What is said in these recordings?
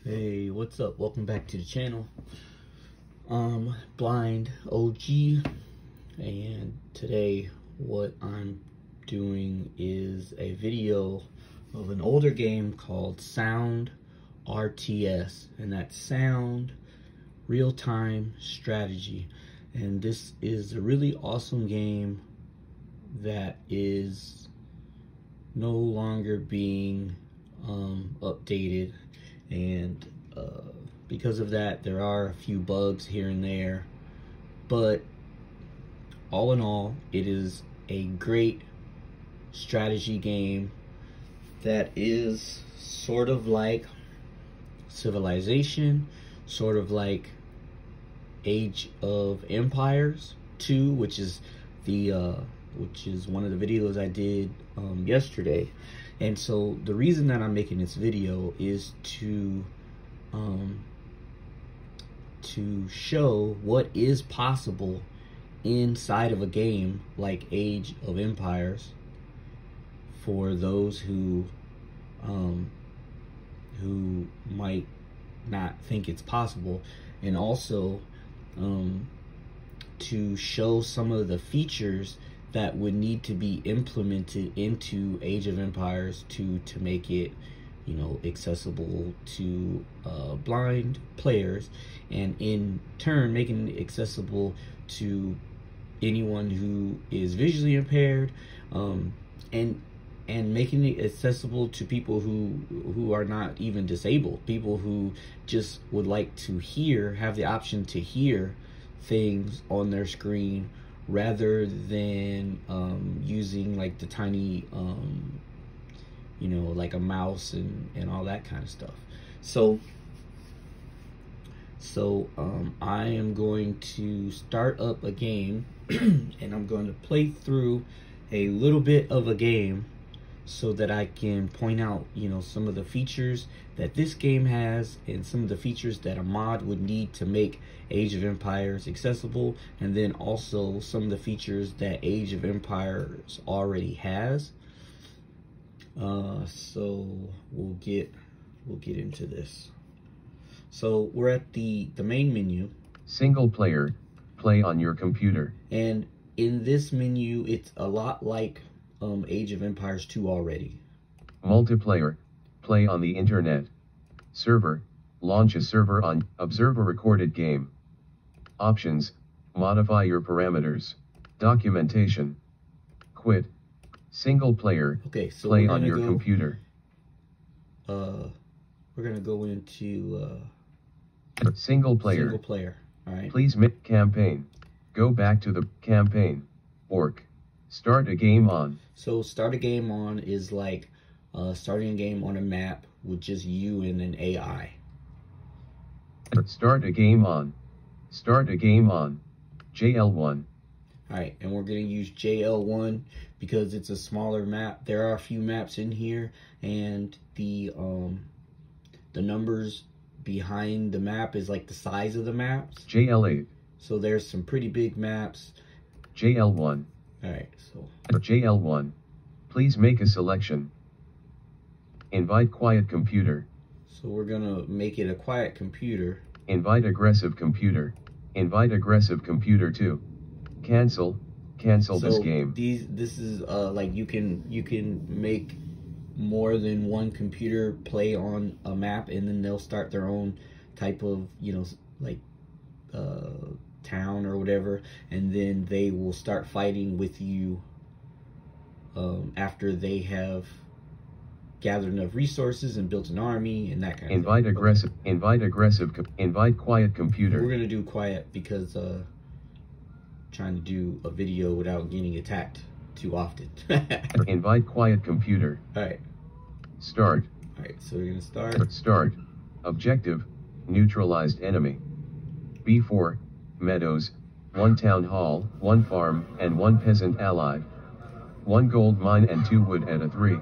Hey, what's up? Welcome back to the channel. Blind OG, and today what I'm doing is a video of an older game called Sound RTS, and that's Sound Real-Time Strategy. And this is a really awesome game that is no longer being updated, and because of that there are a few bugs here and there, but all in all it is a great strategy game that is sort of like Civilization, sort of like Age of Empires 2, which is one of the videos I did yesterday. And so the reason that I'm making this video is to show what is possible inside of a game like Age of Empires for those who might not think it's possible, and also to show some of the features that would need to be implemented into Age of Empires to make it, you know, accessible to blind players, and in turn making it accessible to anyone who is visually impaired, and making it accessible to people who are not even disabled, people who just would like to have the option to hear things on their screen rather than using like the tiny you know, like a mouse and all that kind of stuff. So I am going to start up a game and I'm going to play through a little bit of a game so that I can point out, you know, some of the features that this game has and some of the features that a mod would need to make Age of Empires accessible, and then also some of the features that Age of Empires already has. So we'll get into this. So we're at the main menu. Single player, play on your computer. And in this menu, it's a lot like Age of Empires 2 already. Multiplayer, play on the internet. Server, launch a server on, observe a recorded game. Options, modify your parameters. Documentation. Quit. Single player, okay, so play on your computer. We're gonna go into single player. All right. Please make campaign. Go back to the campaign. Orc. Start a game on. So start a game on is like starting a game on a map with just you and an AI. Start a game on. Start a game on. JL1. Alright, and we're going to use JL1 because it's a smaller map. There are a few maps in here, and the numbers behind the map is like the size of the maps. JL8. So there's some pretty big maps. JL1. Alright, so JL1. Please make a selection. Invite quiet computer. So we're gonna make it a quiet computer. Invite aggressive computer. Invite aggressive computer 2. Cancel this game. This is like you can make more than one computer play on a map, and then they'll start their own type of, you know, like town or whatever, and then they will start fighting with you after they have gathered enough resources and built an army and that kind of thing. Aggressive. Invite quiet computer. We're gonna do quiet because trying to do a video without getting attacked too often. Invite quiet computer. Alright. Start. Alright, so we're gonna start. Start. Objective, neutralized enemy. B4, meadows, 1 town hall, 1 farm, and 1 peasant ally. 1 gold mine and 2 wood at a 3.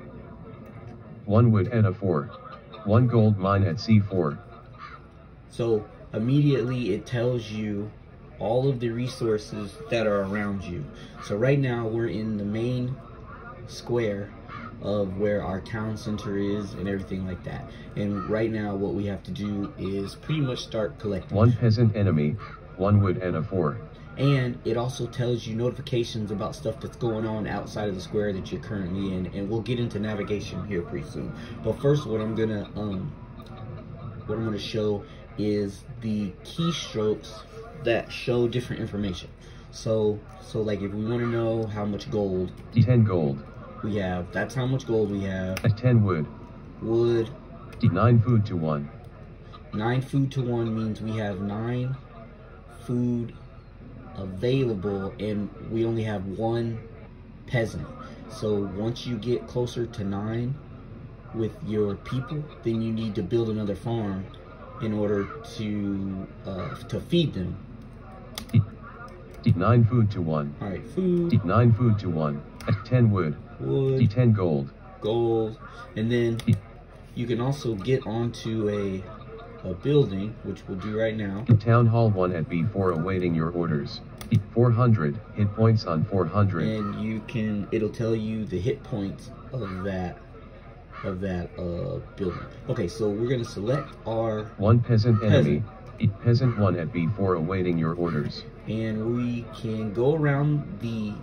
1 wood at a 4. 1 gold mine at C4. So immediately it tells you all of the resources that are around you. So right now we're in the main square of where our town center is and everything like that. And right now what we have to do is pretty much start collecting. 1 peasant enemy, 1 wood and a 4. And it also tells you notifications about stuff that's going on outside of the square that you're currently in, and we'll get into navigation here pretty soon. But first, what I'm gonna show is the keystrokes that show different information. So like if we want to know how much gold, 10 gold we have, that's how much gold we have. 10 wood, 9 food to 1. 9 food to 1 means we have 9 food available, and we only have 1 peasant. So once you get closer to 9 with your people, then you need to build another farm in order to feed them. 9 food to 1. All right, food. 9 food to 1. 10 wood. 10 gold. And then you can also get onto a building, which we'll do right now. Town Hall 1 at B4 awaiting your orders. 400 hit points on 400. And it'll tell you the hit points of that building. Okay, so we're gonna select our 1 peasant enemy. Peasant 1 at B4 awaiting your orders. And we can go around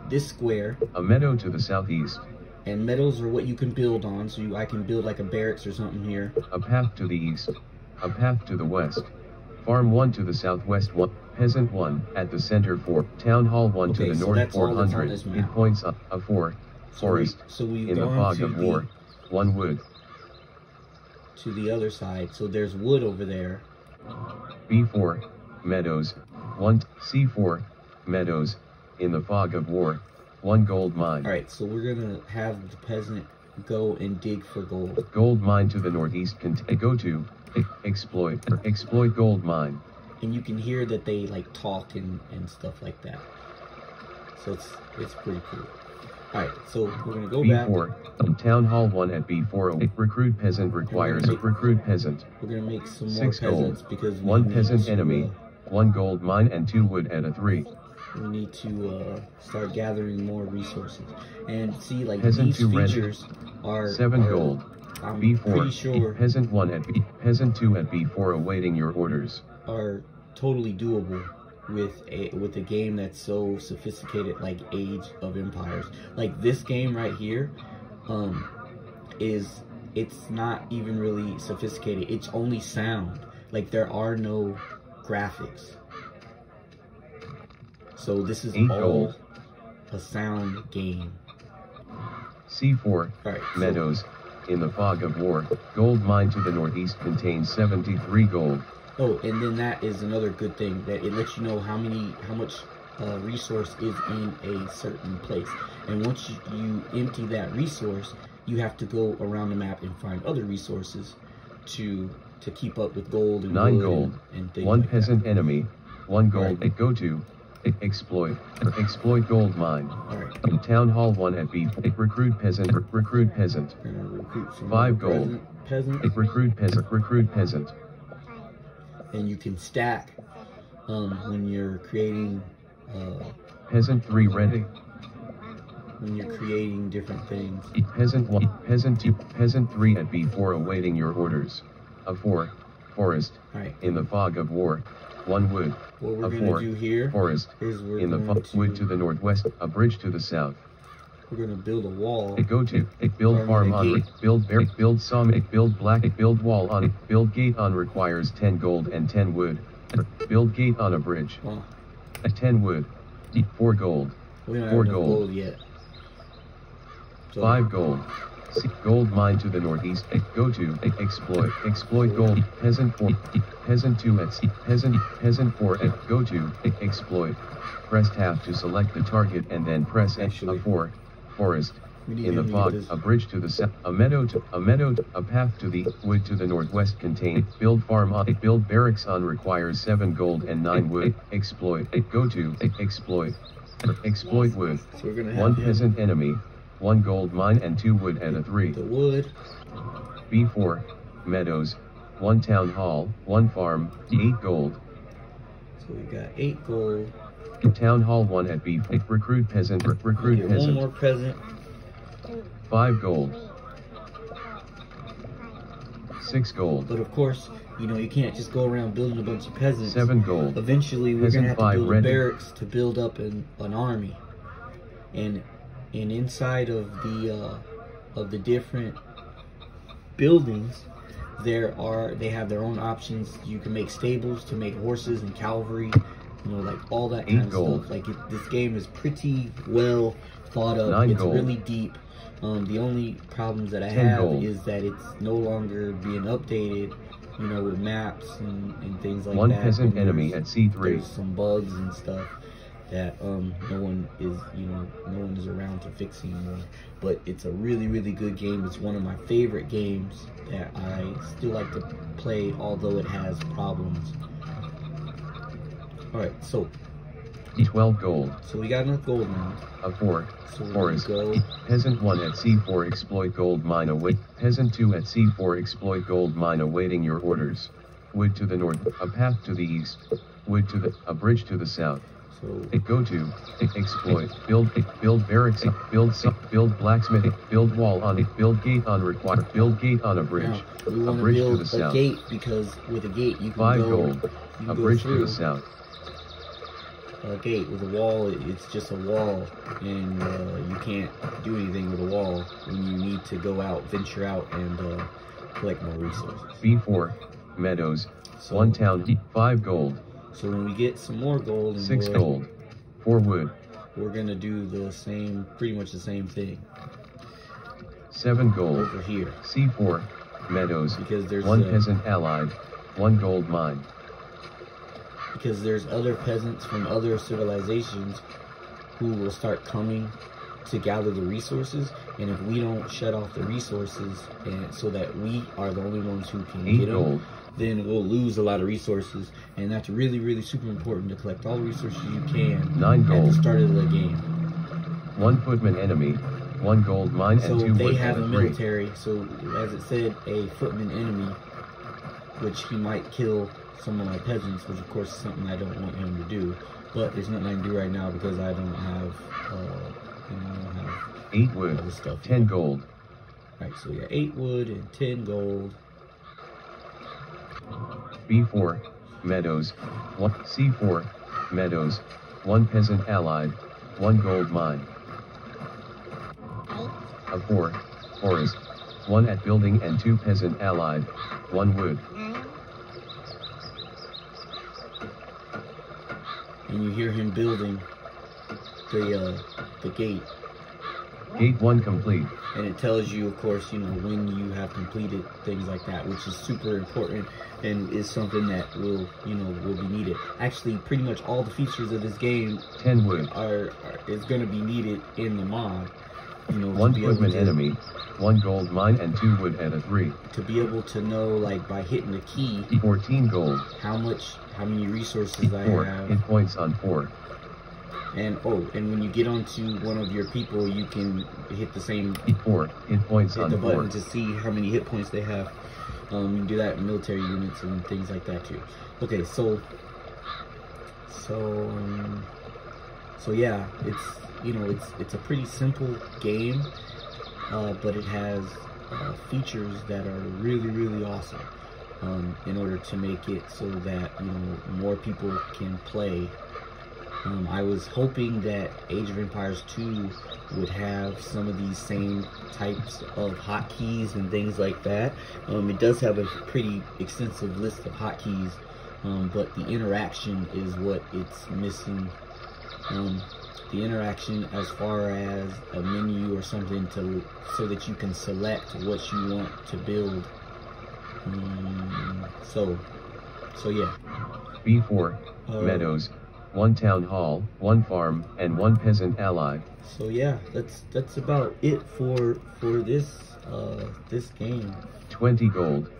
this square. A meadow to the southeast. And meadows are what you can build on, so I can build like a barracks or something here. A path to the east. A path to the west. Farm 1 to the southwest 1. Peasant 1 at the center 4. Town Hall 1 to the north 400. Hit points on a 4. Forest. So we've in the fog of war. 1 wood. To the other side. So there's wood over there. B4 meadows. 1 C4 meadows in the fog of war. 1 gold mine. All right, so we're gonna have the peasant go and dig for gold. Gold mine to the northeast. Go to exploit gold mine. And you can hear that they like talk and stuff like that. So it's pretty cool. All right, so we're gonna go B4, back. Town Hall 1 at B4. Recruit peasant requires recruit peasant. We're gonna make some more peasants because 1 peasant enemy, 1 gold mine and 2 wood at a 3. We need to start gathering more resources and see like peasant these features are 7 gold. I'm B4 pretty sure peasant 1 at B, peasant 2 at B4 awaiting your orders. Are totally doable with a game that's so sophisticated like Age of Empires. Like this game right here it's not even really sophisticated. It's only sound. Like there are no graphics. So this is all a sound game. C4 right, meadows in the fog of war. Gold mine to the northeast contains 73 gold. Oh, and then that is another good thing, that it lets you know how much resource is in a certain place. And once you empty that resource, you have to go around the map and find other resources to keep up with gold and 9 wood gold. and things 1 like peasant that. enemy, 1 gold. Right. Go to exploit gold mine. All right. Town Hall 1 at B. Recruit peasant. Recruit peasant. 5 gold. Peasant. Recruit peasant. And you can stack when you're creating peasant 3 ready. When you're creating different things. Peasant 1, peasant 2, peasant 3 at B4 awaiting your orders. A 4 forest. Right. In the fog of war. 1 wood. What we're going to do here forest. is we're in the wood to the northwest. A bridge to the south. We're going to build a wall. Go to build farm on build sawmill, build black, build wall on, build gate on requires 10 gold and 10 wood. Build gate on a bridge. 10 wood. 4 gold. We don't 4 have gold. gold yet. So 5 gold. Gold mine to the northeast. Go to exploit gold. Peasant 4. Peasant 2 at peasant 4 at go to exploit. Press tab to select the target and then press a 4. Forest. In the fog, a bridge to the south, a meadow, a path to the wood to the northwest contain. Build farm on, build barracks on requires 7 gold and 9 wood. Exploit. Go to exploit wood. So we're gonna have 1 peasant enemy, 1 gold mine and 2 wood at a 3. The wood. B4 meadows, 1 town hall, 1 farm, 8 gold. So we got 8 gold. Town hall 1 at B. Recruit peasant. Recruit peasant. 1 more peasant. 5 gold. 6 gold. But of course, you know, you can't just go around building a bunch of peasants. 7 gold. Eventually, we're Peasant gonna have to 5 build ready. barracks to build up an army. And inside of the different buildings, they have their own options. You can make stables to make horses and cavalry, you know, like all that kind of gold. stuff. Like this game is pretty well thought of. 9 it's gold. really deep. The only problems that I 10 have gold. is that it's no longer being updated, you know, with maps and things like 1 that. peasant And enemy at C3. There's some bugs and stuff that no one is around to fix anymore. But it's a really, really good game. It's one of my favorite games that I still like to play, although it has problems. All right, so 12 gold. So we got enough gold now. A 4. So Forest. go. Peasant 1 at C4 exploit gold mine await. Peasant 2 at C4 exploit gold mine awaiting your orders. Wood to the north, a path to the east. Wood to the, a bridge to the south. So Go to, exploit, build barracks, build blacksmith, build wall on it, build gate on require, build gate on a bridge. now we A want to bridge to build the a south. gate, because with a gate you can 5 go. gold. You can A go bridge to through. the south. A gate with a wall, it's just a wall, and you can't do anything with a wall when you need to go out, venture out, and collect more resources. B4, meadows, So- 1 town, 5 gold, So when we get some more gold and 6 wood, gold, 4 wood, we're gonna do the same, pretty much the same thing 7 gold, over here, C4, meadows, because there's 1 peasant allied, 1 gold mine. because there's other peasants from other civilizations who will start coming to gather the resources, and if we don't shut off the resources and so that we are the only ones who can 8 get them, gold, then we'll lose a lot of resources, and that's really, really super important to collect all the resources you can 9 at the gold, start of the game. 1 footman enemy, 1 gold mine and So 2 they wood have a and a 3. military, so as it said, a footman enemy, which he might kill some of my peasants, which of course is something I don't want him to do, but there's nothing I can do right now because I don't have, I don't have 8 all wood, this stuff. 10 gold, Right, so we got 8 wood and 10 gold. B4, meadows, 1 C4, meadows, 1 peasant allied, 1 gold mine. A 4, forest, 1 at building and 2 peasant allied, 1 wood. And you hear him building the gate, Gate 1 complete. and it tells you, of course, you know, when you have completed things like that, which is super important and is something that will be needed. Actually, pretty much all the features of this game 10 wood, is going to be needed in the mod. You know, 1 to be able footman to, enemy, 1 gold mine and 2 wood and a 3. to be able to know, like, by hitting the key, 14 gold, how many resources I 4 have. hit points on 4. And when you get onto one of your people, you can hit the same, 4 hit points hit on the 4. button to see how many hit points they have. You can do that in military units and things like that too. Okay, so yeah, it's a pretty simple game, but it has features that are really, really awesome. In order to make it so that more people can play. I was hoping that Age of Empires 2 would have some of these same types of hotkeys and things like that. It does have a pretty extensive list of hotkeys, but the interaction is what it's missing. The interaction as far as a menu or something so that you can select what you want to build. So yeah. B4, meadows, 1 town hall, 1 farm, and 1 peasant allied. So yeah, that's about it for this game. 20 gold.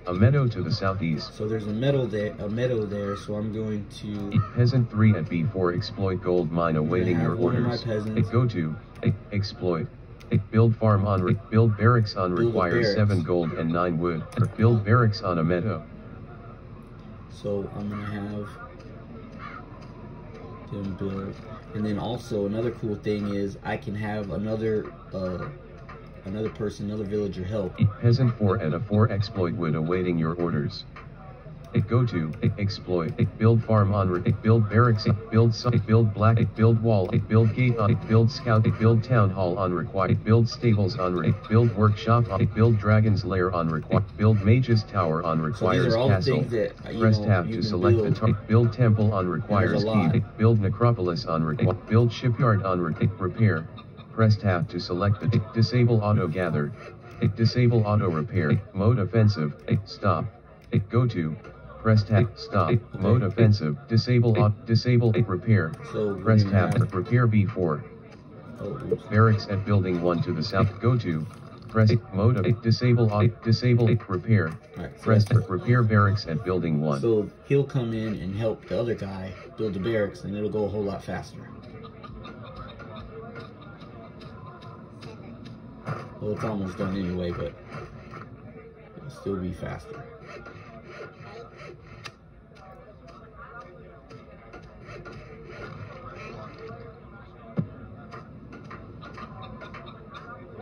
A meadow to the southeast. So there's a meadow there. So I'm going to Peasant 3 at B4 exploit gold mine awaiting have your one of my orders. peasants. Go to exploit. Build farm on build barracks on Build a requires barracks. 7 gold and 9 wood. Build barracks on a meadow. So I'm gonna have them build. And then also another cool thing is I can have another person, another villager help. Peasant 4 at a 4 exploit wood awaiting your orders. Go to exploit, build farm on, build barracks, build site, build black, build wall, build gate on, build scout, build town hall on required, build stables on, build workshop on, build dragon's lair on required, build mage's tower on requires castle. Press tab to select the target, build temple on requires key, build necropolis on require, build shipyard on repair. Press tab to select the disable auto gather, disable auto repair, mode offensive, stop, go to. Press tab, stop, mode offensive, disable repair, So press tab, repair B4. Barracks at building 1 to the south, go to, press mode of disable repair, press repair barracks at building 1. So he'll come in and help the other guy build the barracks, and it'll go a whole lot faster. Well, it's almost done anyway, but it'll still be faster.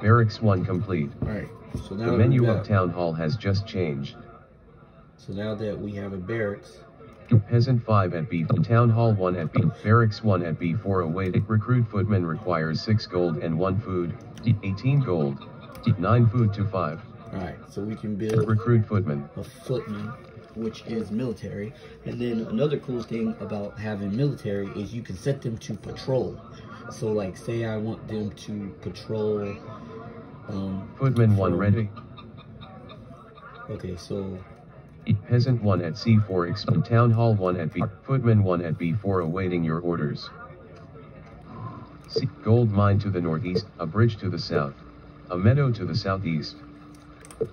Barracks 1 complete. Alright, so now the menu of Town Hall has just changed. So now that we have a barracks. Peasant 5 at B, Town Hall 1 at B, Barracks 1 at B4 awaiting. Recruit footman requires 6 gold and 1 food, 18 gold, 9 food to 5. Alright, so we can build recruit footman. A footman, which is military. And then another cool thing about having military is you can set them to patrol. So like say I want them to patrol footman 1 ready. Okay, so Peasant 1 at C4 Town Hall 1 at B, Footman 1 at B4 awaiting your orders. Gold mine to the northeast, a bridge to the south, a meadow to the southeast,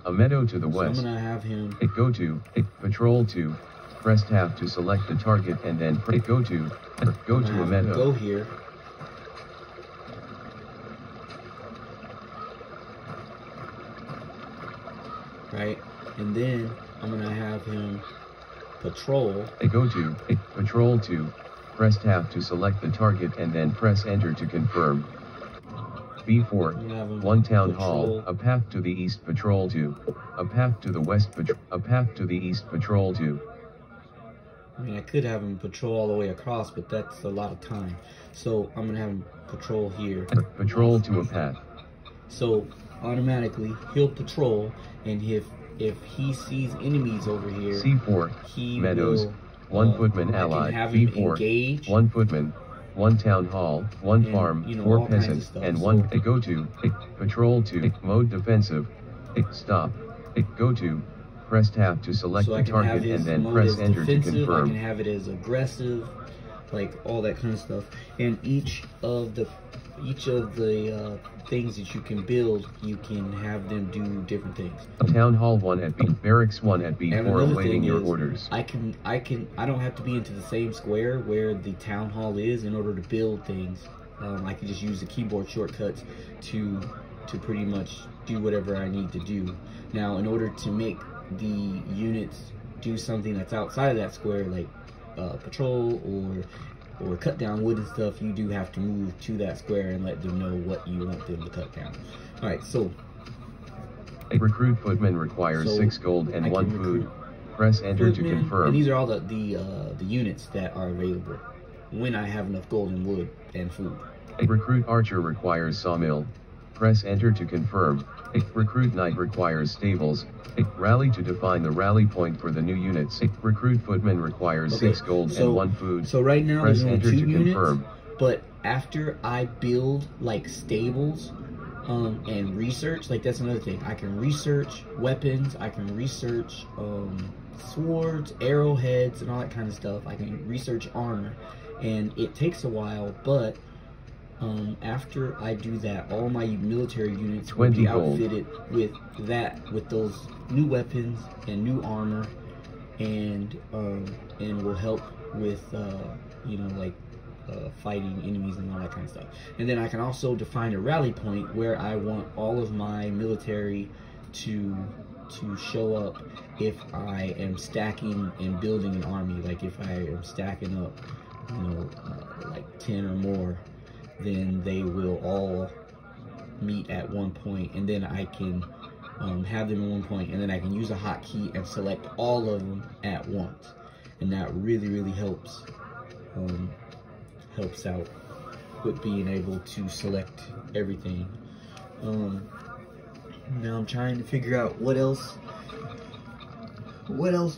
a meadow to the west. So I'm gonna have him go to patrol 2, press tab to select the target and then go to a meadow. Go here. Right, and then I'm gonna have him patrol. Go to patrol 2, press tab to select the target and then press enter to confirm. B4, 1 town hall, a path to the east patrol 2, a path to the west a path to the east patrol 2. I mean, I could have him patrol all the way across, but that's a lot of time. So I'm gonna have him patrol here. Patrol to a path. So automatically he'll patrol, and if he sees enemies over here, C4, he meadows, will, 1 footman allied, B4, 1 footman, 1 town hall, 1 and, farm, 4 peasants, and 1 go to, patrol 2, mode defensive, stop, go to, press tab to select the target and then press enter to confirm. I can have it as aggressive, like all that kind of stuff. And each of the things that you can build, you can have them do different things. Town Hall 1 at B, Barracks 1 at B4 awaiting your orders. I don't have to be into the same square where the town hall is in order to build things. I can just use the keyboard shortcuts to pretty much do whatever I need to do. Now, in order to make the units do something that's outside of that square, like patrol or cut down wood and stuff, you do have to move to that square and let them know what you want them to cut down. Alright, so recruit footman requires 6 gold and 1 food. Press enter to confirm. And these are all the units that are available when I have enough gold and wood and food. Recruit archer requires sawmill. Press enter to confirm. Recruit knight requires stables. Rally to define the rally point for the new units. Recruit footman requires 6 gold and 1 food. So right now press there's only enter 2 to units, confirm. but after I build like stables and research, like that's another thing. I can research weapons, I can research swords, arrowheads, and all that kind of stuff. I can research armor, and it takes a while, but after I do that, all my military units will be outfitted with those new weapons and new armor, and will help with fighting enemies and all that kind of stuff. And then I can also define a rally point where I want all of my military to show up if I am stacking and building an army. Like if I am stacking up like 10 or more, then they will all meet at one point, and then I can have them at one point, and then I can use a hotkey and select all of them at once, and that really helps out with being able to select everything. Now I'm trying to figure out what else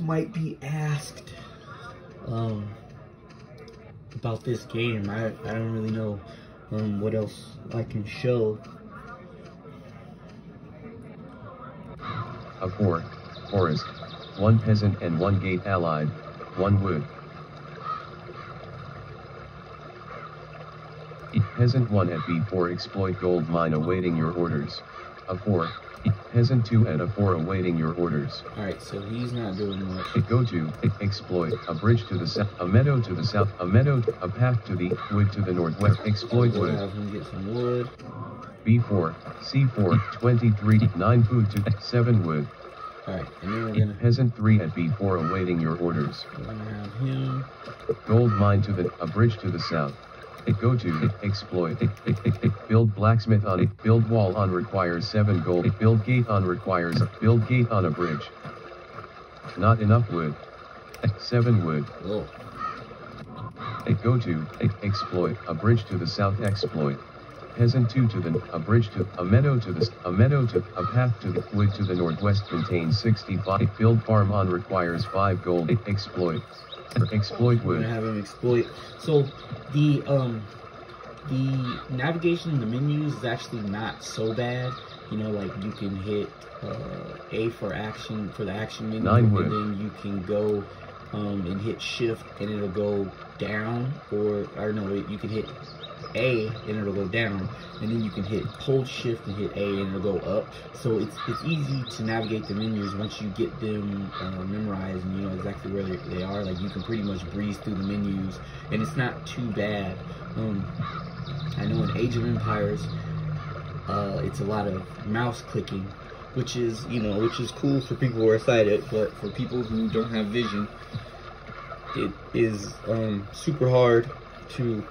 might be asked about this game. I don't really know what else I can show. A 4, forest, 1 peasant and 1 gate allied, 1 wood. Peasant 1 at B4 exploit gold mine awaiting your orders. A 4, peasant 2 at a 4 awaiting your orders. Alright, so he's not doing much. Go to, exploit, a bridge to the south, a meadow to the south, a path to the, wood to the northwest, exploit wood. Have him get some wood. B4, C4, 23, 9 food to 7 wood. Alright, and then we're gonna... Peasant 3 at B4 awaiting your orders. We're gonna have him... Gold mine to the, a bridge to the south. Go to, exploit, build blacksmith on it, build wall on requires 7 gold, build gate on requires, build gate on a bridge. Not enough wood. 7 wood. Oh. Go to, exploit, a bridge to the south exploit. Peasant 2 to the, a bridge to, a meadow to the, a path to the, wood to the northwest contains 65, build farm on requires 5 gold, exploit. Exploit wood. We're gonna have him exploit. So the navigation in the menus is actually not so bad. You know, like you can hit A for action for the action menu, 9 wood. and then you can go and hit shift and it'll go down, or no, you can hit A and it'll go down, and then you can hit hold shift and hit A and it'll go up. So it's easy to navigate the menus once you get them memorized and you know exactly where they are. Like you can pretty much breeze through the menus and it's not too bad. I know in Age of Empires it's a lot of mouse clicking, which is cool for people who are sighted, but for people who don't have vision, it is super hard to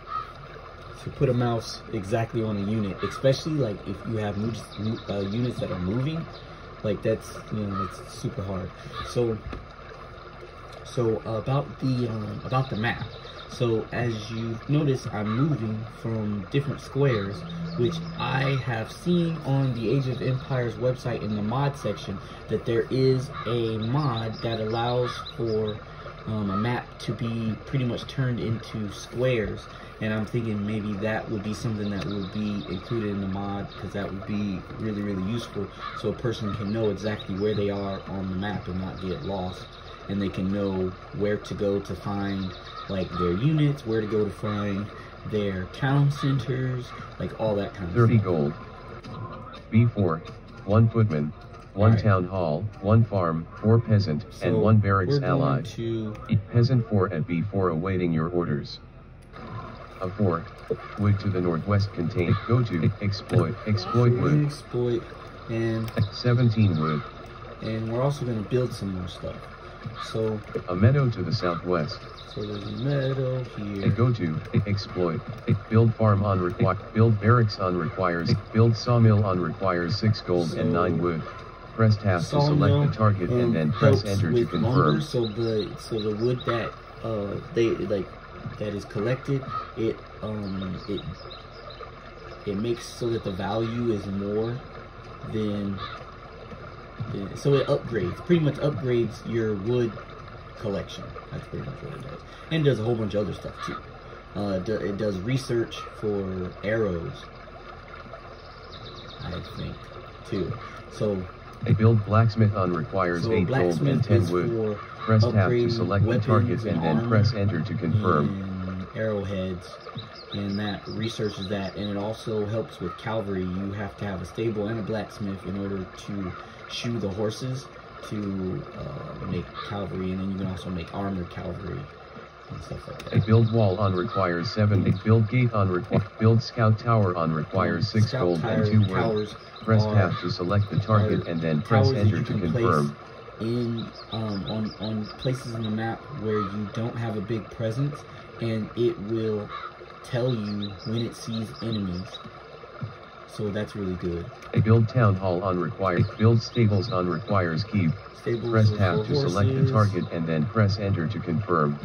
put a mouse exactly on a unit, especially like if you have units that are moving. Like that's it's super hard. So about the map. So as you notice, I'm moving from different squares, which I have seen on the Age of Empires website in the mod section that there is a mod that allows for a map to be pretty much turned into squares, and I'm thinking maybe that would be something that would be included in the mod, because that would be really useful, so a person can know exactly where they are on the map and not get lost, and they can know where to go to find like their units, where to go to find their town centers, like all that kind of 30 stuff. gold. B4, 1 footman, 1 right. Town hall, 1 farm, 4 peasant, So and 1 barracks we're going allied. to... Peasant 4 at B4 awaiting your orders. A 4, wood to the northwest contain, go to, exploit wood. Exploit, and 17 wood. And we're also going to build some more stuff. So a meadow to the southwest. So there's a meadow here. Go to, exploit, build farm on require, build barracks on requires, build sawmill on requires 6 gold and 9 wood. Press tab to select the target and then press enter to confirm. Lumber, so the wood that that is collected, it makes so that the value is more than so it upgrades, pretty much upgrades your wood collection. That's pretty much what it does, and it does a whole bunch of other stuff too. It does research for arrows, I think, too. So build blacksmith on requires 8 gold and 10 wood. Press tab to select the target and then press enter to confirm. And arrowheads, and that researches that, and it also helps with cavalry. You have to have a stable and a blacksmith in order to shoe the horses to make cavalry, and then you can also make armored cavalry and stuff like that. Build wall on requires 7. Build gate on build scout tower on requires 6 gold and 2 wood. Press tab to select the target and then press enter to confirm. In on places in the map where you don't have a big presence, and it will tell you when it sees enemies. So that's really good. Build town hall on required. Build stables on requires keep. Stables Press are tab for to select the horses. target and then press enter to confirm.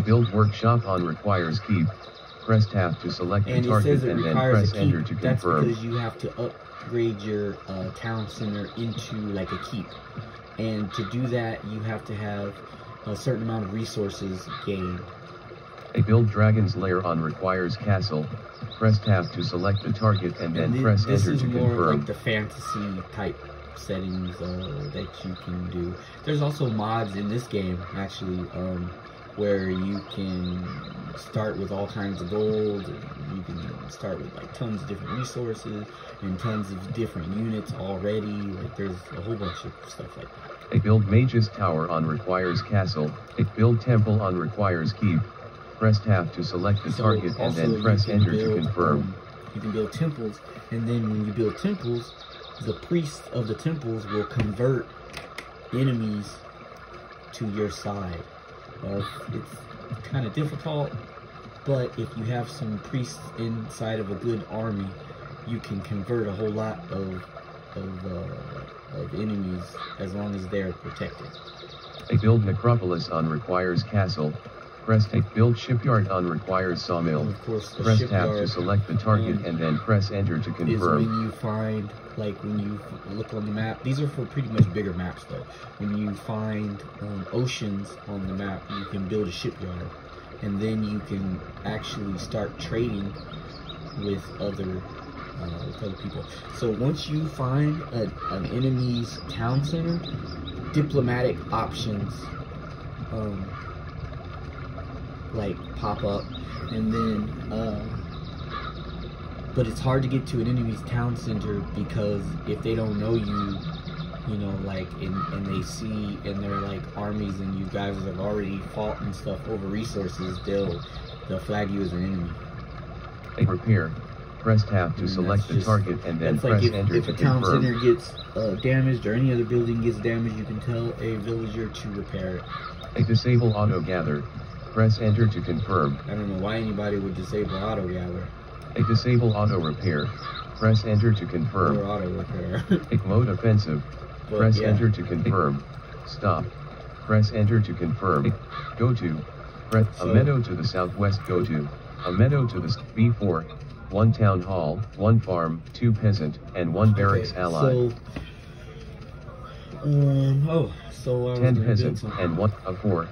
Build workshop on requires keep. Press tab to select the And it target says it and then requires press a keep. enter to That's confirm. because you have to upgrade your town center into like a keep. And to do that, you have to have a certain amount of resources gained. Build dragon's lair on requires castle. Press tab to select the target and then press enter to This is more of confirm. like the fantasy type settings that you can do. There's also mods in this game, actually, where you can start with all kinds of gold, and you can start with like tons of different resources and tons of different units already. Like there's a whole bunch of stuff like that. Build mage's tower on requires castle. Build temple on requires keep. Press tab to select the target and then press enter to confirm. You can build temples, and then when you build temples, the priests of the temples will convert enemies to your side. It's kind of difficult, but if you have some priests inside of a good army, you can convert a whole lot of enemies as long as they're protected. Build necropolis on requires castle. Press build shipyard on requires sawmill. Of course, the press shipyard, tab to select the target and then press enter to confirm. Is when you find, like when you look on the map, these are for pretty much bigger maps though. When you find oceans on the map, you can build a shipyard, and then you can actually start trading with other people. So once you find an enemy's town center, diplomatic options like pop up, and then but it's hard to get to an enemy's town center because if they don't know you, you know, like and they see and they're like armies and you guys have already fought and stuff over resources, they'll flag you as an enemy. Repair. Press tab to select the target and then press enter to confirm. If a town center gets damaged or any other building gets damaged, you can tell a villager to repair it. Disable auto gather. Press enter to confirm. I don't know why anybody would disable auto gather. Disable auto repair. Press enter to confirm. Or auto repair. Mode offensive. Press enter to confirm. Stop. Press enter to confirm. Go to. Press a meadow to the southwest. Go to. A meadow to the B4. 1 town hall, 1 farm, 2 peasant, and 1 barracks ally. So 10 peasant and 1 a 4.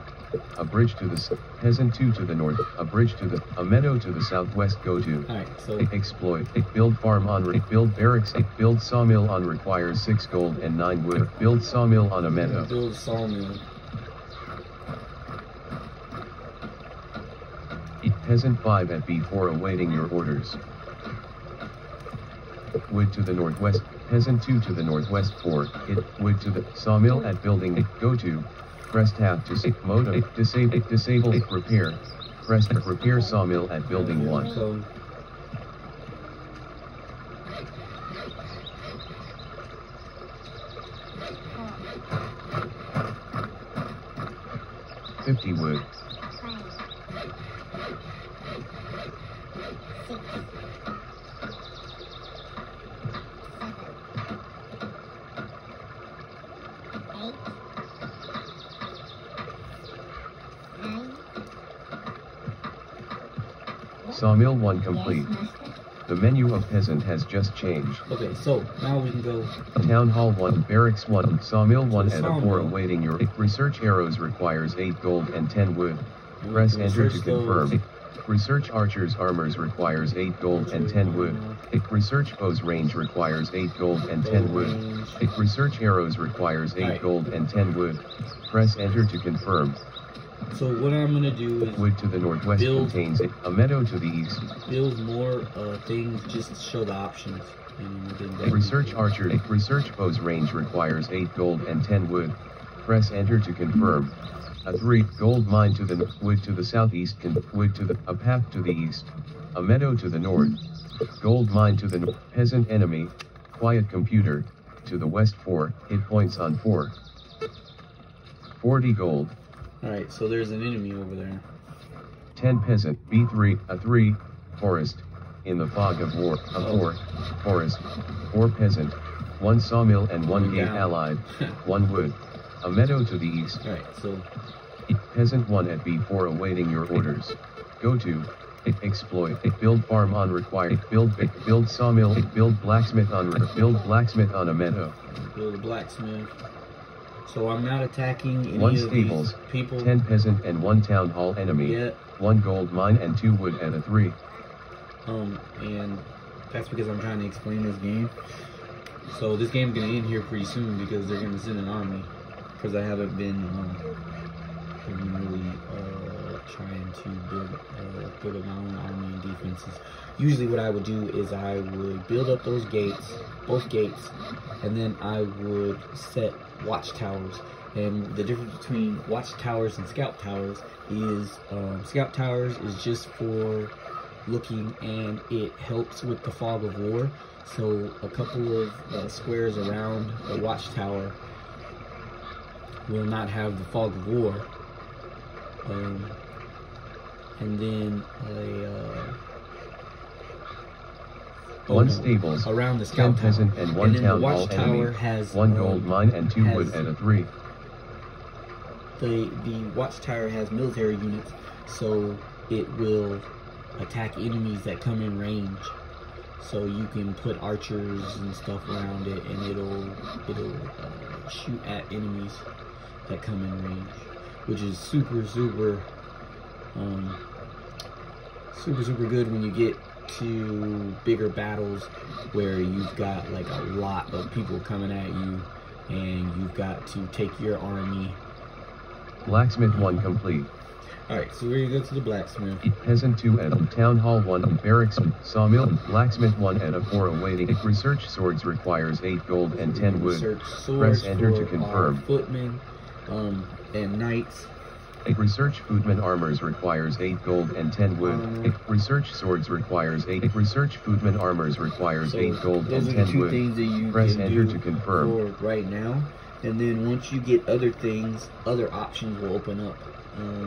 A bridge to the peasant 2 to the north. A bridge to the a meadow to the southwest. Go to. Alright, so exploit. Build farm on build barracks. Build sawmill on requires 6 gold and 9 wood. Build sawmill on a meadow. Build sawmill. Peasant 5 at B4 awaiting your orders. Wood to the northwest. Peasant 2 to the northwest 4. Wood to the sawmill at building. Go to. Press tab to mode disable repair. Press repair sawmill at building 1. So 50 wood. Sawmill 1 complete. The menu of peasant has just changed. okay, so now we can go. Town hall 1, barracks 1, sawmill 1 and a 4 awaiting your research arrows requires 8 gold and 10 wood. Press enter to confirm. Research archers armors requires 8 gold and 10 wood. Research bows range requires 8 gold and 10 wood. Research arrows requires 8 gold and 10 wood. Press enter to confirm. So what I'm gonna do is wood to the northwest contains a meadow to the east. Build more things just to show the options. Research archer. Research bows range requires 8 gold and 10 wood. Press enter to confirm. A 3 gold mine to the wood to the southeast. Wood to the a path to the east. A meadow to the north. Gold mine to the peasant enemy. Quiet computer to the west 4 hit points on 4. 40 gold. Alright, so there's an enemy over there. 10 peasant. B3, a 3, forest. In the fog of war, a 4, forest. 4 peasant. 1 sawmill and 1 gate allied. 1 wood. A meadow to the east. Alright, so Peasant 1 at B4 awaiting your orders. Go to exploit, build farm on required, build sawmill, build blacksmith on a meadow. build a blacksmith. So I'm not attacking any 1 of stables, these people. 10 peasant and 1 town hall enemy. Yet. 1 gold mine and 2 wood at a 3. And that's because I'm trying to explain this game. So this game's gonna end here pretty soon because they're gonna send an army. Because I haven't been really trying to build up my own army and defenses. Usually what I would do is I would build up those gates, both gates, and then I would set watchtowers. And the difference between watchtowers and scout towers is scout towers is just for looking, and it helps with the fog of war. So a couple of squares around the watchtower will not have the fog of war. And then stables around the scout 10 peasant and 1 town hall enemy. Has 1 gold mine and 2 wood at a 3. The watchtower has military units, so it will attack enemies that come in range. So you can put archers and stuff around it, and it'll shoot at enemies that come in range, which is super good when you get to bigger battles where you've got like a lot of people coming at you and you've got to take your army. Blacksmith 1 complete. Alright, so we're gonna go to the blacksmith. Peasant 2 at town hall 1 barracks, sawmill, blacksmith 1 at a 4 awaiting. Research swords requires 8 gold and 10 wood. Research swords press enter to confirm. Footmen and knights. Research footman armors requires 8 gold and 10 wood. Research swords requires 8. Research footman armors requires 8 gold and 10 wood. Things that you press can enter do to confirm. For right now, and then once you get other things, other options will open up.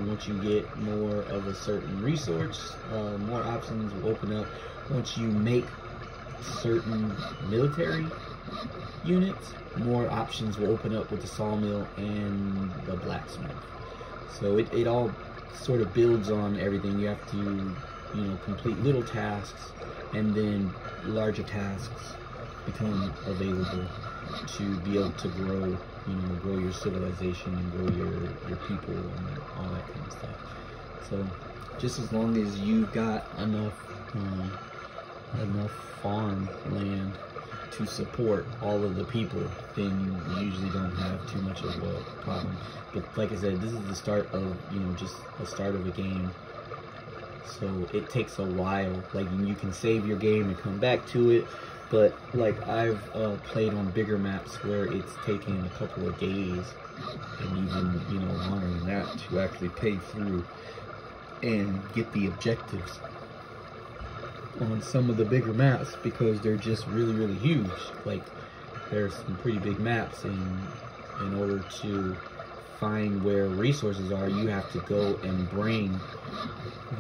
Once you get more of a certain resource, more options will open up. Once you make certain military units, more options will open up with the sawmill and the blacksmith. So it all sort of builds on everything. You have to, complete little tasks, and then larger tasks become available to be able to grow, grow your civilization and grow your people and all that kind of stuff. So just as long as you've got enough farm land to support all of the people, then you usually don't have too much of a problem. But like I said, this is the start of, just the start of a game. So it takes a while. Like, you can save your game and come back to it. But like, I've played on bigger maps where it's taken a couple of days and even, longer than that to actually pay through and get the objectives on some of the bigger maps, because they're just really huge. Like, there's some pretty big maps, and in order to find where resources are, you have to go and bring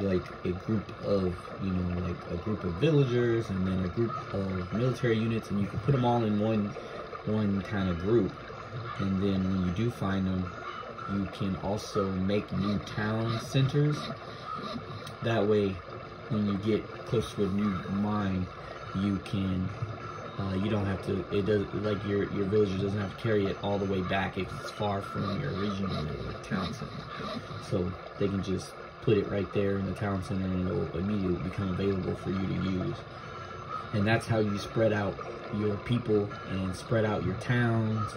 like a group of a group of villagers and then a group of military units, and you can put them all in one kind of group. And then when you do find them, you can also make new town centers. That way, when you get close to a new mine, you can you don't have to, it does, like, your villager doesn't have to carry it all the way back if it's far from your original town center. So they can just put it right there in the town center, and it'll immediately become available for you to use. And that's how you spread out your people and spread out your towns,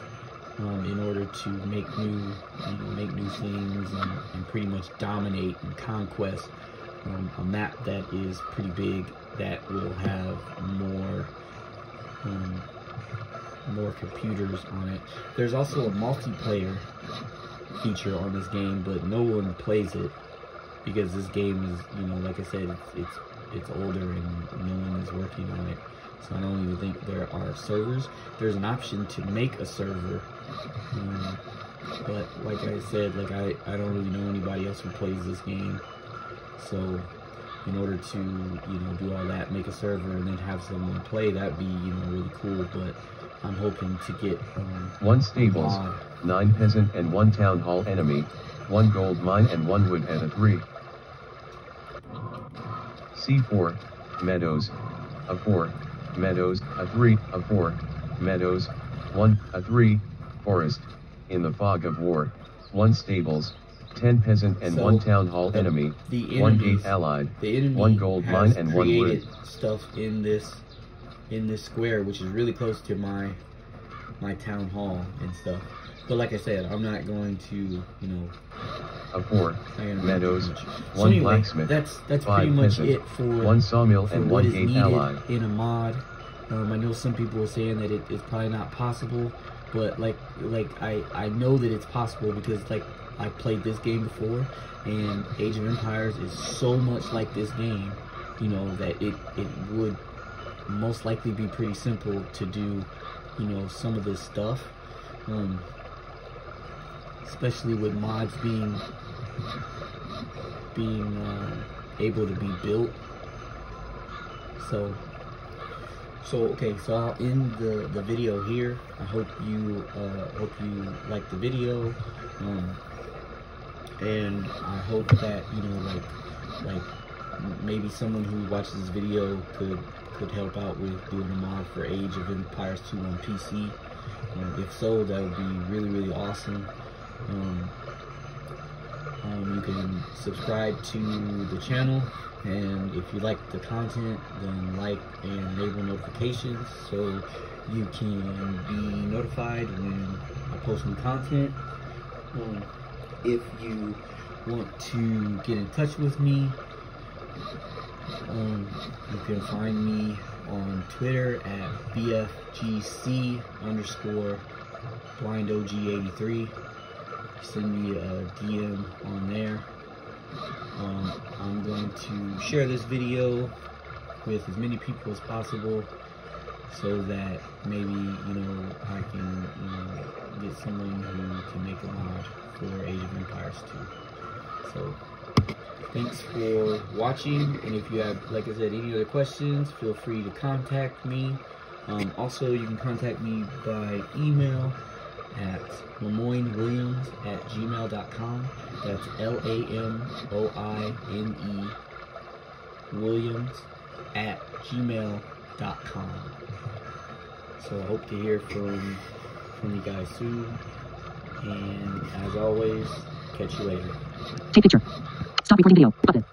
in order to make new things and pretty much dominate and conquest a map that is pretty big, that will have more computers on it. There's also a multiplayer feature on this game, but no one plays it because this game is, like I said, it's older and no one is working on it. So I don't even think there are servers. There's an option to make a server, but like I said, like I don't really know anybody else who plays this game. So in order to, you know, do all that, make a server and then have someone play, that'd be, you know, really cool. But I'm hoping to get 1 stables, 9 peasant and 1 town hall enemy, 1 gold mine and 1 wood at a 3. C4, meadows, a 4, meadows, a 3, a 4, meadows, 1, a 3, forest, in the fog of war, 1 stables, 10 peasant and 1 town hall enemy, 1 gate allied, 1 gold mine and 1 wood. Stuff in this square, which is really close to my town hall and stuff. But like I said, I'm not going to, you know, a 4, meadows, 1 so anyway, blacksmith, that's 5 pretty much peasant, it for 1 sawmill and 1 gate allied. In a mod. I know some people are saying that it's probably not possible, but like I know that it's possible because like I played this game before, and Age of Empires is so much like this game, you know, that it would most likely be pretty simple to do, you know, some of this stuff, especially with mods being able to be built. So okay, so I'll end the video here. I hope you like the video, and I hope that, you know, like maybe someone who watches this video could help out with doing a mod for Age of Empires 2 on PC. If so, that would be really awesome. You can subscribe to the channel, and if you like the content, then like and enable notifications so you can be notified when I post new content. If you want to get in touch with me, you can find me on Twitter at BFGC _BlindOG83. Send me a DM on there. I'm going to share this video with as many people as possible so that maybe, you know, I can, you know, get someone who can make a mod for Age of Empires 2. So thanks for watching, and if you have, like I said, any other questions, feel free to contact me. Also, you can contact me by email at LamoigneWilliams@gmail.com. That's LAMOINE Williams@gmail.com. So I hope to hear from you guys soon, and as always, catch you later. Take picture. Stop recording video. Button.